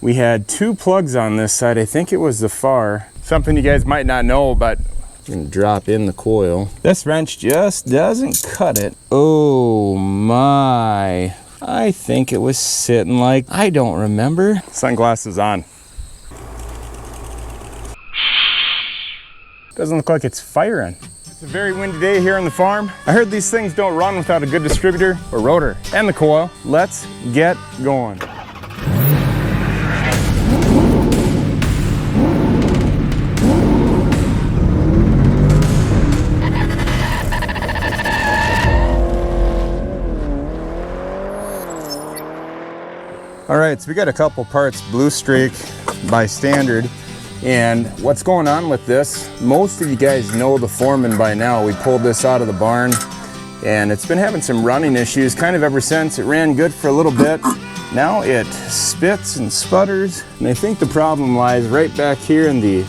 We had two plugs on this side. I think it was the far. Something you guys might not know, but I'm gonna drop in the coil. This wrench just doesn't cut it. Oh my. I think it was sitting like, I don't remember. Sunglasses on. Doesn't look like it's firing. It's a very windy day here on the farm. I heard these things don't run without a good distributor or rotor and the coil. Let's get going. All right, so we got a couple parts Blue Streak by standard. And what's going on with this, most of you guys know the Foreman by now. We pulled this out of the barn and it's been having some running issues kind of ever since. It ran good for a little bit. Now it spits and sputters. And I think the problem lies right back here in the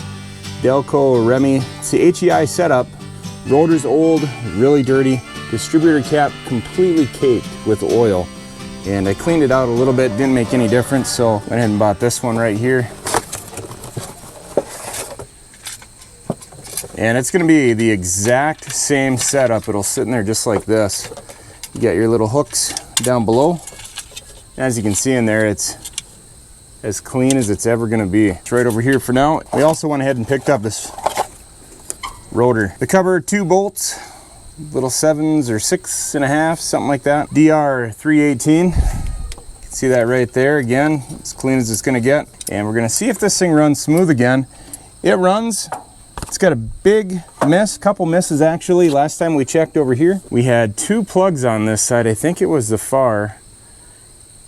Delco Remy. It's the HEI setup. Rotor's old, really dirty. Distributor cap completely caked with oil. And I cleaned it out a little bit, didn't make any difference, so I went ahead and bought this one right here. And it's gonna be the exact same setup. It'll sit in there just like this. You got your little hooks down below. As you can see in there, it's as clean as it's ever gonna be. It's right over here for now. We also went ahead and picked up this rotor. The cover, 2 bolts. Little 7s or 6.5, something like that. DR 318. You can see that right there again, as clean as it's gonna get. And we're gonna see if this thing runs smooth again. It runs. It's got a big miss, couple misses actually. Last time we checked over here, we had 2 plugs on this side. I think it was the far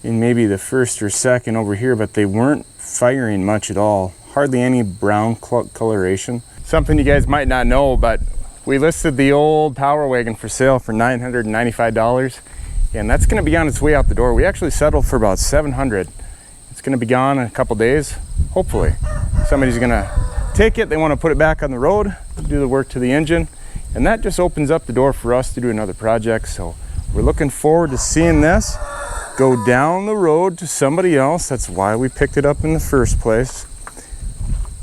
and maybe the first or second over here, but they weren't firing much at all. Hardly any brown coloration. Something you guys might not know, but we listed the old Power Wagon for sale for $995, and that's gonna be on its way out the door. We actually settled for about $700. It's gonna be gone in a couple days, hopefully. Somebody's gonna take it, they wanna put it back on the road, do the work to the engine, and that just opens up the door for us to do another project. So we're looking forward to seeing this go down the road to somebody else. That's why we picked it up in the first place.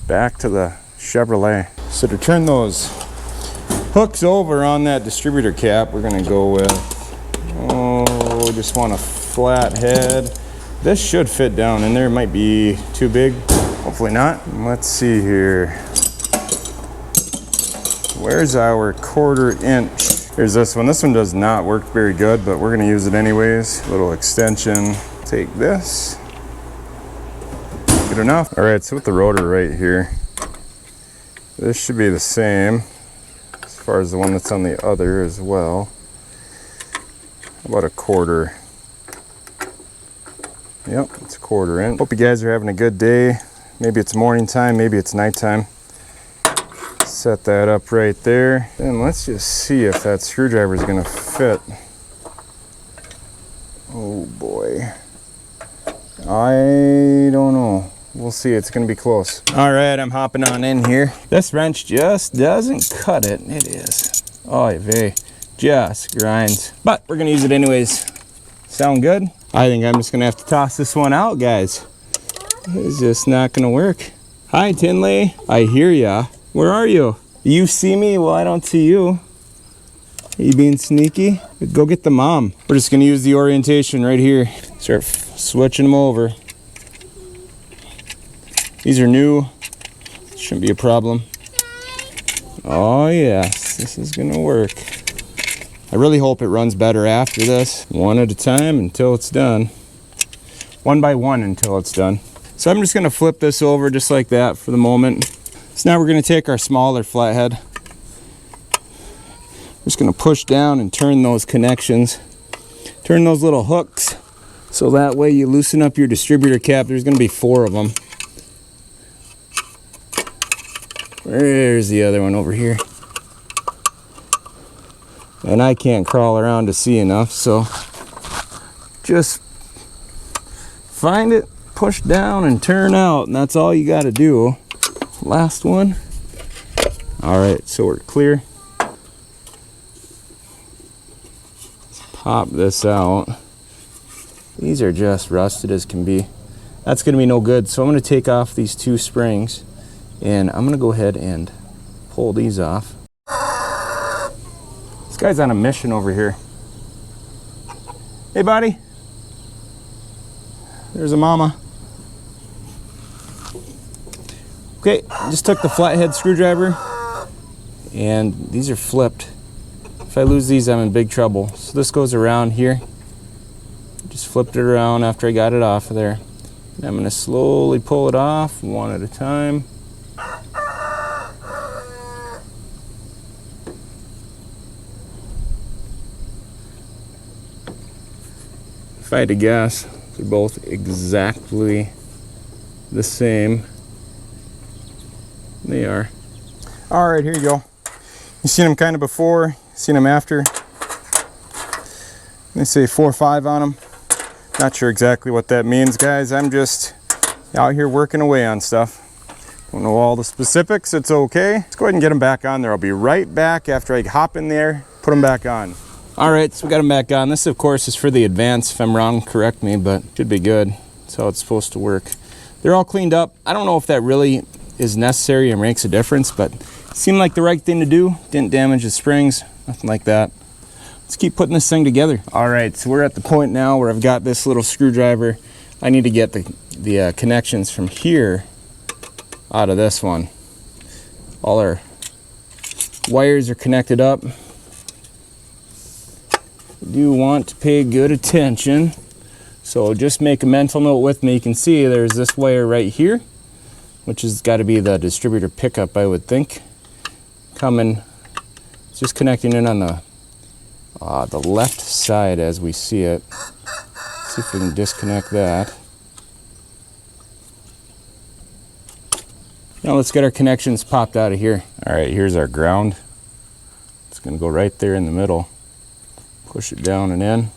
Back to the Chevrolet. So to turn those hooks over on that distributor cap, we're gonna go with, we just want a flat head. This should fit down in there. It might be too big, hopefully not. Let's see here. Where's our 1/4 inch? Here's this one. This one does not work very good, but we're gonna use it anyways. Little extension. Take this. Good enough. All right, so with the rotor right here, this should be the same as far as the one that's on the other as well. About a 1/4. Yep, it's a 1/4 inch. Hope you guys are having a good day. Maybe it's morning time, maybe it's nighttime. Set that up right there. And let's just see if that screwdriver is gonna fit. Oh boy. I don't know. We'll see, it's gonna be close. All right, I'm hopping on in here. This wrench just doesn't cut it. It is. Oy vey. Just grinds. But we're gonna use it anyways. Sound good? I think I'm just gonna have to toss this one out, guys. It's just not gonna work. Hi, Tinley. I hear ya. Where are you? You see me? Well, I don't see you. Are you being sneaky? Go get the mom. We're just gonna use the orientation right here. Start switching them over. These are new. Shouldn't be a problem. Oh yes, this is gonna work. I really hope it runs better after this. One at a time until it's done. One by one until it's done. So I'm just gonna flip this over just like that for the moment. So now we're gonna take our smaller flathead. We're just gonna push down and turn those connections. Turn those little hooks. So that way you loosen up your distributor cap. There's gonna be 4 of them. There's the other one over here. And I can't crawl around to see enough, so just find it, push down, and turn out, and that's all you got to do. Last one. All right, so we're clear. Let's pop this out. These are just rusted as can be. that's going to be no good. So I'm going to take off these 2 springs, and I'm going to go ahead and pull these off. This guy's on a mission over here. Hey, buddy. There's a mama. Okay, just took the flathead screwdriver, and these are flipped. If I lose these, I'm in big trouble. So this goes around here. Just flipped it around after I got it off of there. And I'm going to slowly pull it off one at a time. If I had to guess, they're both exactly the same. They are. All right, here you go. You've seen them kind of before, seen them after. They say 4 or 5 on them. Not sure exactly what that means, guys. I'm just out here working away on stuff. Don't know all the specifics, it's okay. Let's go ahead and get them back on there. I'll be right back after I hop in there, put them back on. All right, so we got them back on. This, of course, is for the advance. If I'm wrong, correct me, but should be good. That's how it's supposed to work. They're all cleaned up. I don't know if that really is necessary and makes a difference, but it seemed like the right thing to do. Didn't damage the springs, nothing like that. Let's keep putting this thing together. All right, so we're at the point now where I've got this little screwdriver. I need to get the connections from here out of this one. All our wires are connected up. You do want to pay good attention. So just make a mental note with me. You can see there's this wire right here, which has got to be the distributor pickup, I would think. Coming, it's just connecting in on the left side as we see it. Let's see if we can disconnect that. Now let's get our connections popped out of here. All right, here's our ground. It's going to go right there in the middle. Push it down and in.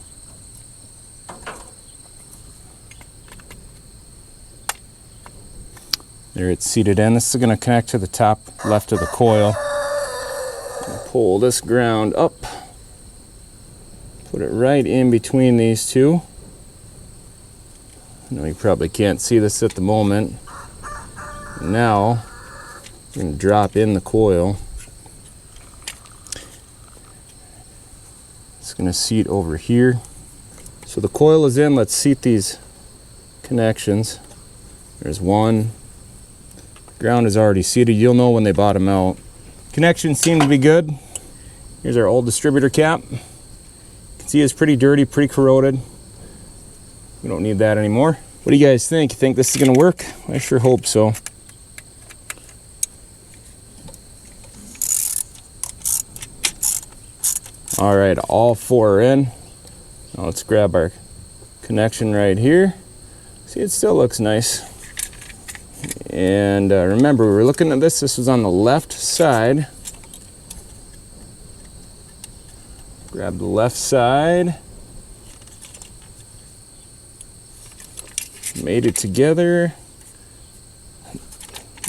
There it's seated in. This is going to connect to the top left of the coil. Pull this ground up. Put it right in between these two. I know you probably can't see this at the moment. Now, I'm going to drop in the coil. It's going to seat over here. So the coil is in. Let's seat these connections. There's one. Ground is already seated. You'll know when they bottom out. Connections seem to be good. Here's our old distributor cap. You can see it's pretty dirty, pretty corroded. We don't need that anymore. What do you guys think? You think this is going to work? I sure hope so. All right, all 4 are in. Now let's grab our connection right here. See, it still looks nice. And remember, we were looking at this. This was on the left side. Grab the left side. Made it together.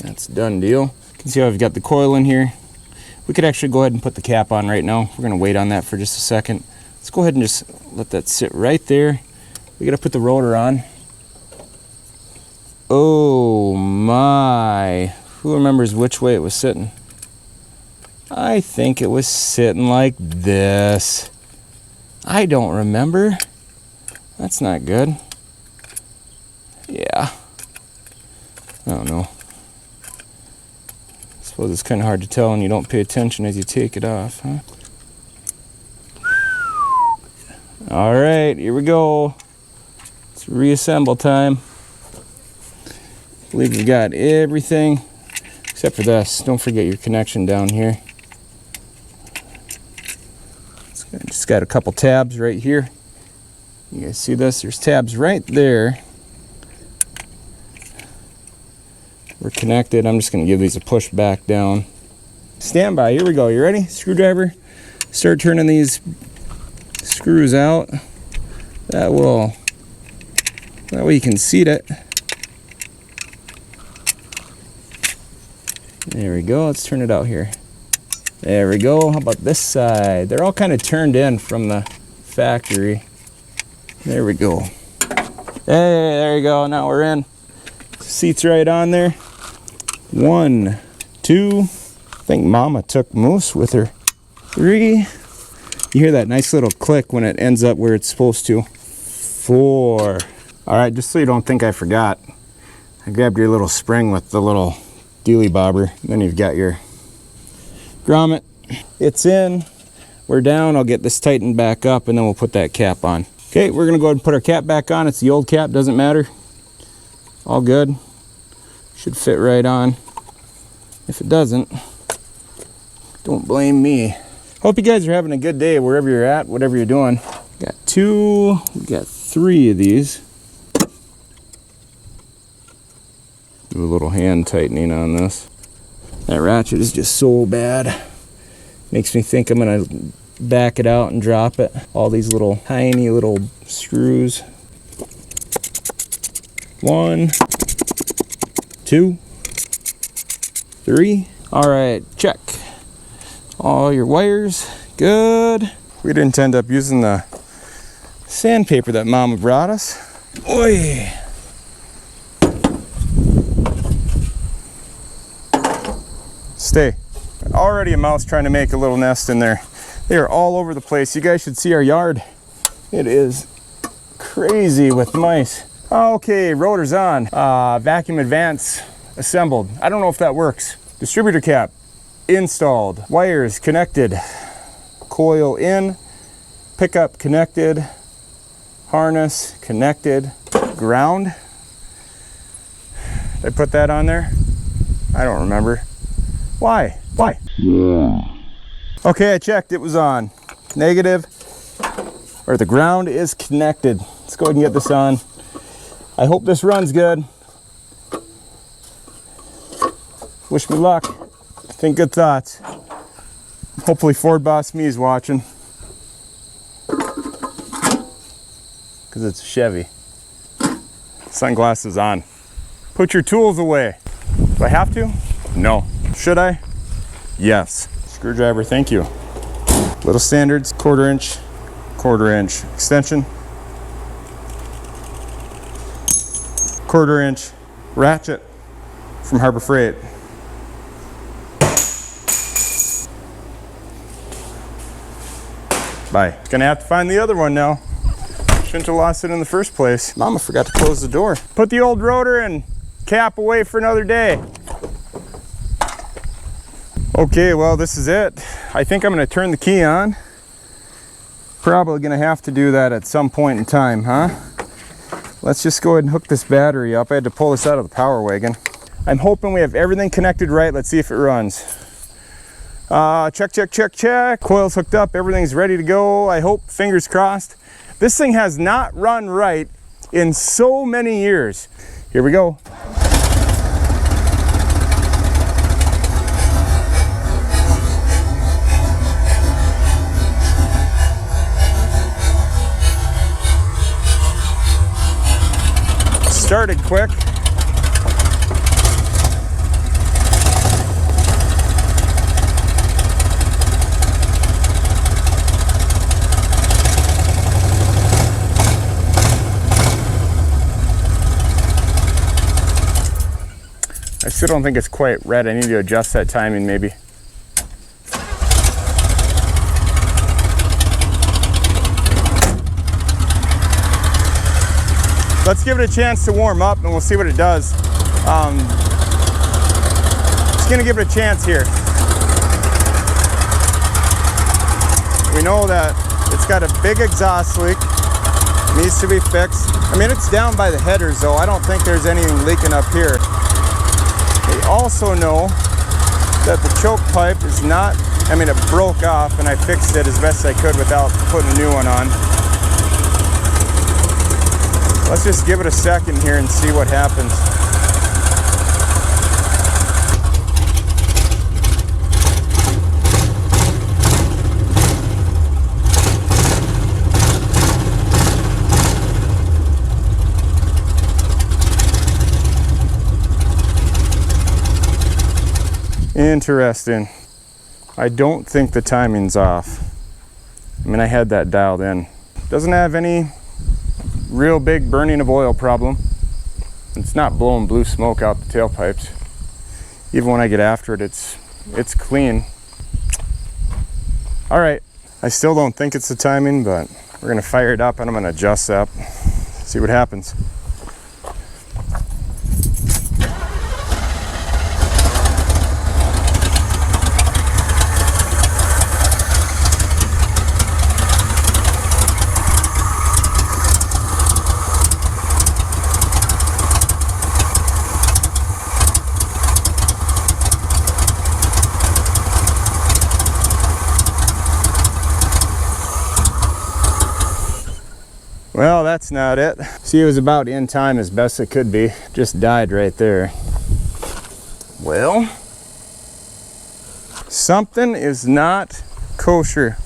That's a done deal. You can see how I've got the coil in here. We could actually go ahead and put the cap on right now. We're going to wait on that for just a second. Let's go ahead and just let that sit right there. We got to put the rotor on. Oh my. Who remembers which way it was sitting? I think it was sitting like this. I don't remember. That's not good. Yeah. I don't know. I suppose it's kind of hard to tell when you don't pay attention as you take it off, huh? All right, here we go. It's reassemble time. I believe we got everything except for this. Don't forget your connection down here. Just got a couple tabs right here. You guys see this? There's tabs right there. We're connected. I'm just going to give these a push back down. Stand by. Here we go. You ready? Screwdriver. Start turning these screws out. That way you can seat it. There we go. Let's turn it out here. There we go. How about this side? They're all kind of turned in from the factory. There we go. Hey, there you go. Now we're in. Seat's right on there. 1, 2. I think Mama took Moose with her. 3. You hear that nice little click when it ends up where it's supposed to. 4. All right, just so you don't think I forgot, I grabbed your little spring with the little dealy bobber. Then you've got your grommet. It's in. We're down. I'll get this tightened back up and then we'll put that cap on. Okay, we're gonna go ahead and put our cap back on. It's the old cap, doesn't matter. All good. Should fit right on. If it doesn't, don't blame me. Hope you guys are having a good day wherever you're at, whatever you're doing. Got 2, we got 3 of these. Do a little hand tightening on this. That ratchet is just so bad. Makes me think I'm gonna back it out and drop it. All these little tiny little screws. 1, 2, 3. All right, check. All your wires, good. We didn't end up using the sandpaper that Mama brought us. Oi. Stay. Already a mouse trying to make a little nest in there. They are all over the place. You guys should see our yard. It is crazy with mice. Okay, rotor's on. Vacuum advance assembled. I don't know if that works. Distributor cap installed. Wires connected. Coil in. Pickup connected. Harness connected. Ground. Did I put that on there? I don't remember. Why? Why? Yeah. Okay, I checked. It was on. Negative. Or the ground is connected. Let's go ahead and get this on. I hope this runs good. Wish me luck. Think good thoughts. Hopefully Ford Boss Me is watching. Because it's a Chevy. Sunglasses on. Put your tools away. Do I have to? No. Should I? Yes. Screwdriver, thank you. Little standards, 1/4 inch, 1/4 inch extension. 1/4 inch ratchet from Harbor Freight. Bye. Gonna have to find the other one now. Shouldn't have lost it in the first place. Mama forgot to close the door. Put the old rotor and cap away for another day. Okay, well, this is it. I think I'm gonna turn the key on. Probably gonna have to do that at some point in time, huh? Let's just go ahead and hook this battery up. I had to pull this out of the power wagon. I'm hoping we have everything connected right. Let's see if it runs. Check, check, check, check. Coil's hooked up, everything's ready to go. I hope, fingers crossed. This thing has not run right in so many years. Here we go. Started quick. I still don't think it's quite red. I need to adjust that timing maybe. Let's give it a chance to warm up and we'll see what it does. Just gonna give it a chance here. We know that it's got a big exhaust leak, needs to be fixed. I mean, it's down by the headers though. I don't think there's anything leaking up here. We also know that the choke pipe is not, I mean, it broke off and I fixed it as best I could without putting a new one on. Let's just give it a second here and see what happens. Interesting. I don't think the timing's off. I mean, I had that dialed in. Doesn't have any real big burning of oil problem. It's not blowing blue smoke out the tailpipes. Even when I get after it, it's clean. All right, I still don't think it's the timing, but we're gonna fire it up and I'm gonna adjust that, see what happens. Well, that's not it. See, it was about in time as best it could be. Just died right there. Well, something is not kosher.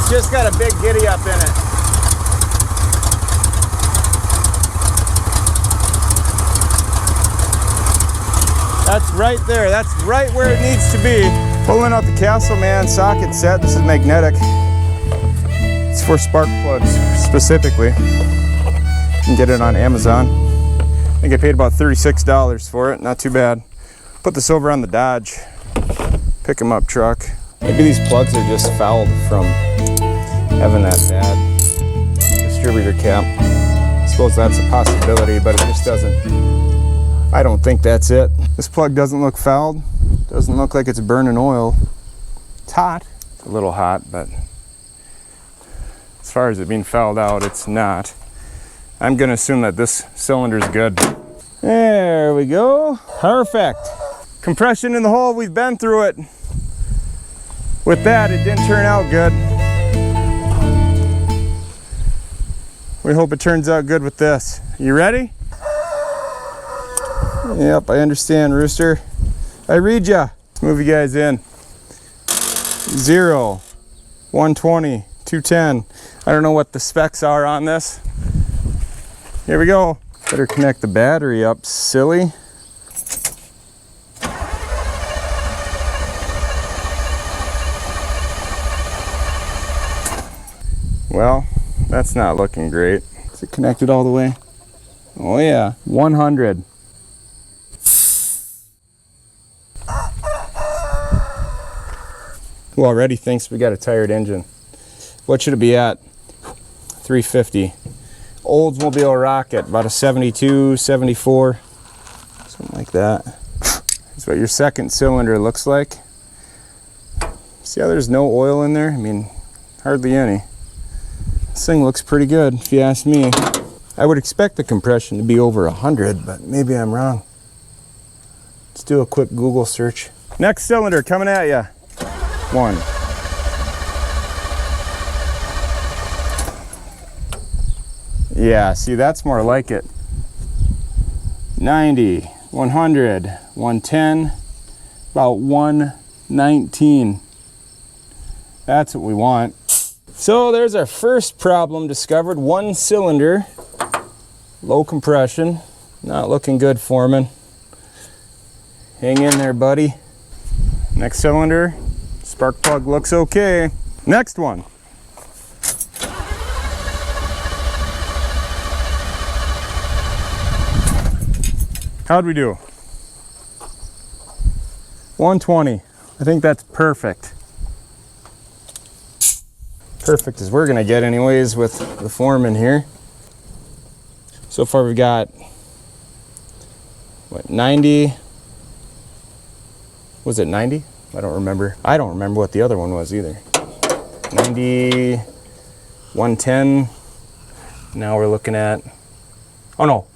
Just got a big giddy up in it. That's right there. That's right where it needs to be. Pulling out the Castleman socket set. This is magnetic. It's for spark plugs specifically. You can get it on Amazon. I think I paid about $36 for it. Not too bad. Put this over on the Dodge pick 'em up truck. Maybe these plugs are just fouled from having that bad distributor cap. I suppose that's a possibility, but it just doesn't, I don't think that's it. This plug doesn't look fouled. Doesn't look like it's burning oil. It's hot, it's a little hot, but as far as it being fouled out, it's not. I'm gonna assume that this cylinder's good. There we go, perfect. Compression in the hole, we've been through it. With that, it didn't turn out good. We hope it turns out good with this. You ready? Yep, I understand, Rooster. I read ya. Let's move you guys in. 0, 120, 210. I don't know what the specs are on this. Here we go. Better connect the battery up, silly. Well, that's not looking great. Is it connected all the way? Oh yeah, 100. Who already thinks we got a tired engine? What should it be at? 350. Oldsmobile rocket, about a 72, 74, something like that. That's what your second cylinder looks like. See how there's no oil in there? I mean, hardly any. This thing looks pretty good, if you ask me. I would expect the compression to be over 100, but maybe I'm wrong. Let's do a quick Google search. Next cylinder coming at ya. 1. Yeah, see, that's more like it. 90, 100, 110, about 119. That's what we want. So there's our first problem discovered. 1 cylinder, low compression. Not looking good, Foreman. Hang in there, buddy. Next cylinder, spark plug looks okay. Next one. How'd we do? 120. I think that's perfect. Perfect as we're gonna get anyways with the Foreman here. So far we've got, what, 90? Was it 90? I don't remember. I don't remember what the other one was either. 90, 110. Now we're looking at, oh no,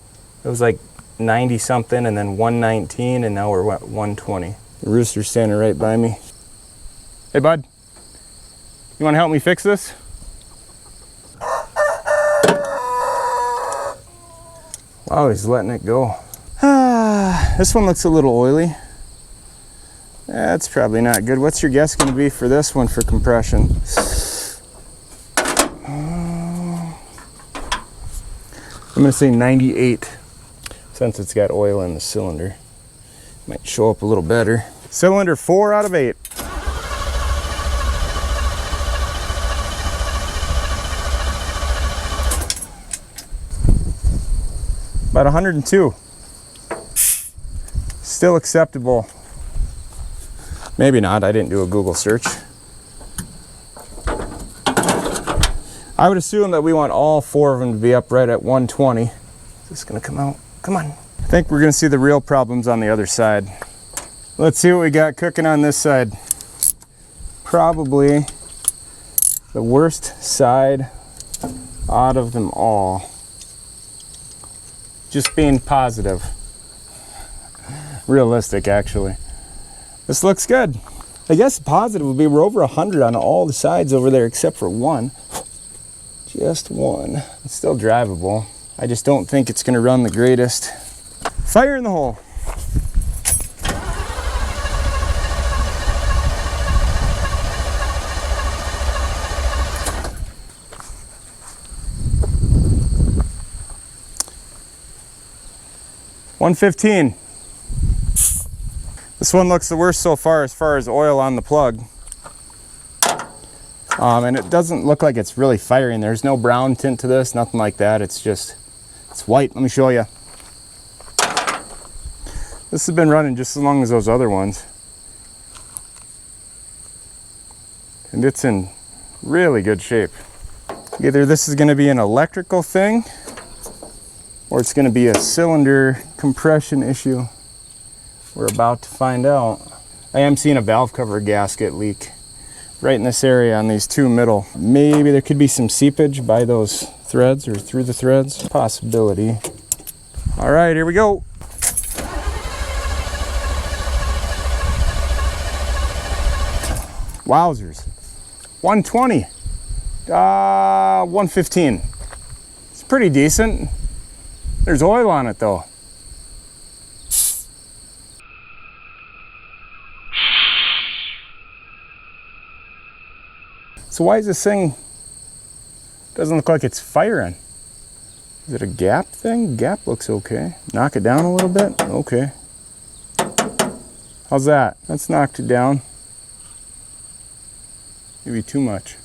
it was like 90 something and then 119 and now we're at 120. The Rooster's standing right by me. Hey bud, You want to help me fix this? Wow, he's letting it go. This one looks a little oily. That's probably not good. What's your guess going to be for this one for compression? I'm going to say 98, since it's got oil in the cylinder. Might show up a little better. Cylinder 4 out of 8. About 102. Still acceptable. Maybe not, I didn't do a Google search. I would assume that we want all 4 of them to be up right at 120. Is this gonna come out? Come on. I think we're gonna see the real problems on the other side. Let's see what we got cooking on this side. Probably the worst side out of them all. Just being positive. Realistic, actually. This looks good. I guess positive would be we're over 100 on all the sides over there except for one. Just one. It's still drivable. I just don't think it's gonna run the greatest. Fire in the hole. $115. This one looks the worst so far as oil on the plug. And it doesn't look like it's really firing. There's no brown tint to this, nothing like that. It's white. Let me show you. This has been running just as long as those other ones. And it's in really good shape. Either this is gonna be an electrical thing or it's gonna be a cylinder compression issue. We're about to find out. I am seeing a valve cover gasket leak right in this area on these two middle. Maybe there could be some seepage by those threads or through the threads. Possibility. All right, here we go. Wowzers. 120. 115. It's pretty decent. There's oil on it though. So why is this thing, doesn't look like it's firing? Is it a gap thing? Gap looks okay. Knock it down a little bit? Okay. How's that? That's knocked it down. Maybe too much.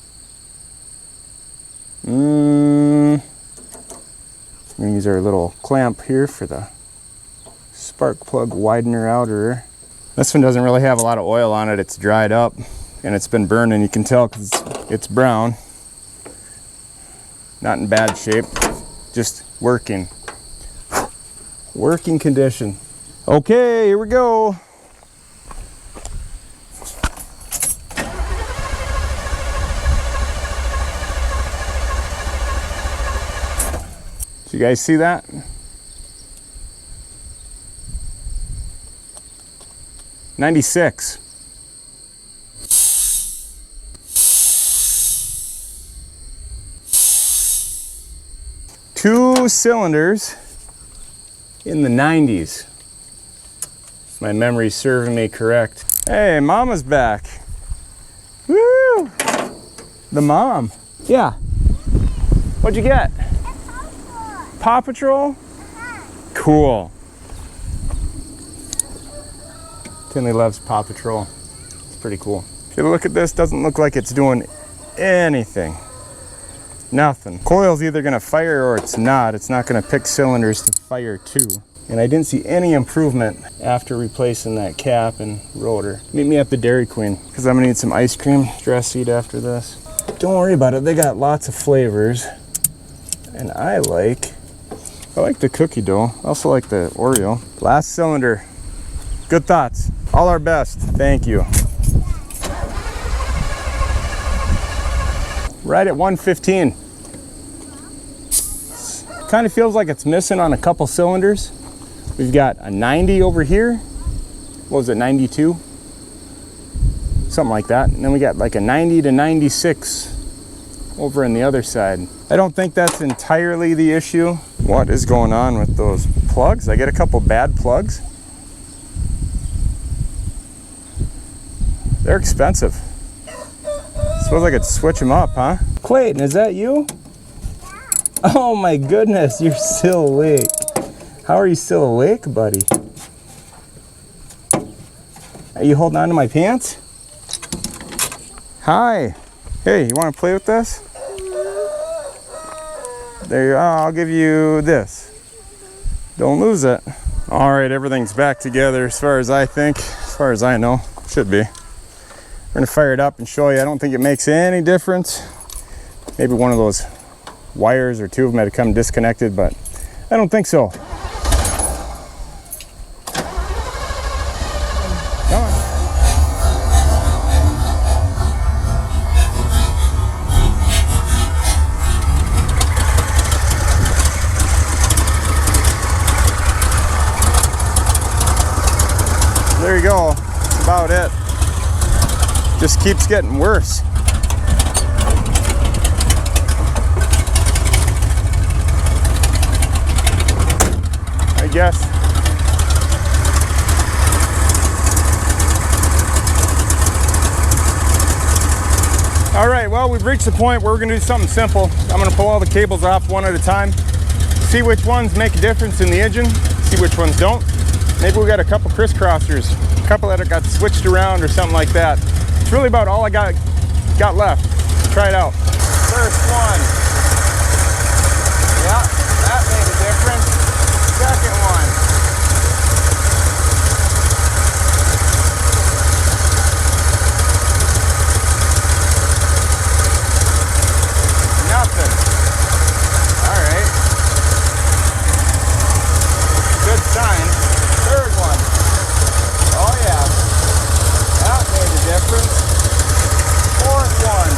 I'm gonna use our little clamp here for the spark plug widener outer. This one doesn't really have a lot of oil on it. It's dried up and it's been burning. You can tell because it's brown. Not in bad shape, just working. Working condition. Okay, here we go. Do you guys see that? $96. Two cylinders in the 90s. If my memory's serving me correct. Hey, Mama's back. Woo! The mom. Yeah. What'd you get? Paw Patrol? Cool. Tinley loves Paw Patrol. It's pretty cool. If you look at this, doesn't look like it's doing anything. Nothing. Coil's either gonna fire or it's not. It's not gonna pick cylinders to fire to. And I didn't see any improvement after replacing that cap and rotor. Meet me at the Dairy Queen, because I'm gonna need some ice cream. Stress eat after this. Don't worry about it, they got lots of flavors. And I like the cookie dough. I also like the Oreo. Last cylinder. Good thoughts. All our best. Thank you. Right at 115. Kind of feels like it's missing on a couple cylinders. We've got a 90 over here. What was it, 92? So something like that. And then we got like a 90 to 96 over on the other side. I don't think that's entirely the issue. What is going on with those plugs? I get a couple bad plugs. They're expensive. Suppose I could switch them up, huh? Clayton, is that you? Oh my goodness, you're still awake. How are you still awake, buddy? Are you holding on to my pants? Hi. Hey, you want to play with this? There you are. I'll give you this. Don't lose it. All right, everything's back together as far as I think, as far as I know. Should be. We're gonna fire it up and show you. I don't think it makes any difference. Maybe one of those wires or two of them had come disconnected, but I don't think so. Come on. There you go. That's about it. Just keeps getting worse. I guess. All right, well, we've reached the point where we're gonna do something simple. I'm gonna pull all the cables off one at a time, see which ones make a difference in the engine, see which ones don't. Maybe we got a couple crisscrossers, a couple that got switched around or something like that. It's really about all I got left. Try it out. First one. Yeah, that made a difference. Second one. Nothing. All right. Good sign. Third one. Oh yeah. That made a difference. Fourth one.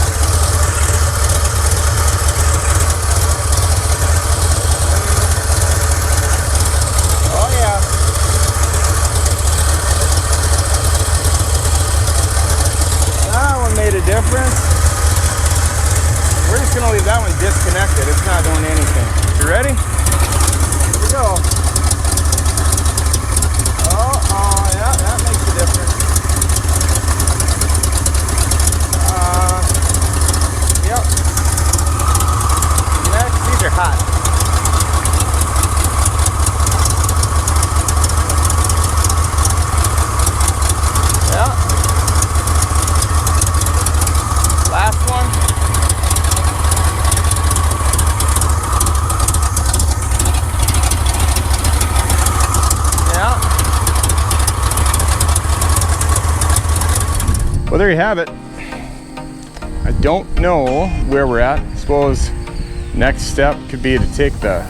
Oh yeah. That one made a difference. We're just gonna leave that one disconnected. It's not doing anything. You ready? Here we go. Oh yeah, that makes a difference. Yep. Next, these are hot. Yeah. Last one. Yeah. Well, there you have it. I don't know where we're at. I suppose next step could be to take the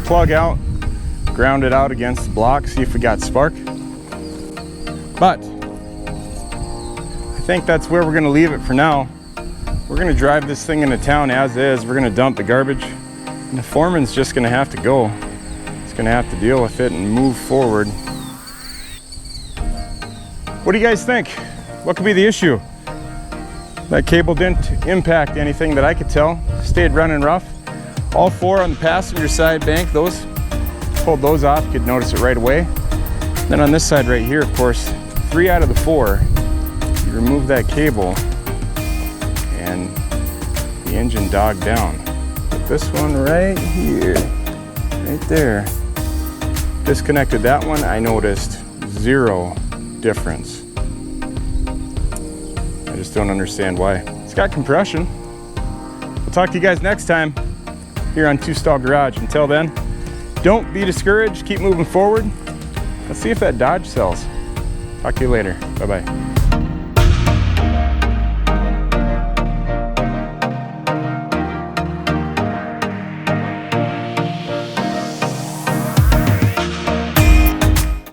plug out, ground it out against the block, see if we got spark. But I think that's where we're gonna leave it for now. We're gonna drive this thing into town as is. We're gonna dump the garbage, and the foreman's just gonna have to go. He's gonna have to deal with it and move forward. What do you guys think? What could be the issue? That cable didn't impact anything that I could tell. Stayed running rough. All four on the passenger side bank, those, pulled those off, you could notice it right away. Then on this side right here, of course, 3 out of the 4, you remove that cable and the engine dogged down. But this one right here, right there, disconnected that one, I noticed 0 difference. I just don't understand why. It's got compression. We'll talk to you guys next time here on Two Stall Garage. Until then, don't be discouraged. Keep moving forward. Let's see if that Dodge sells. Talk to you later. Bye-bye.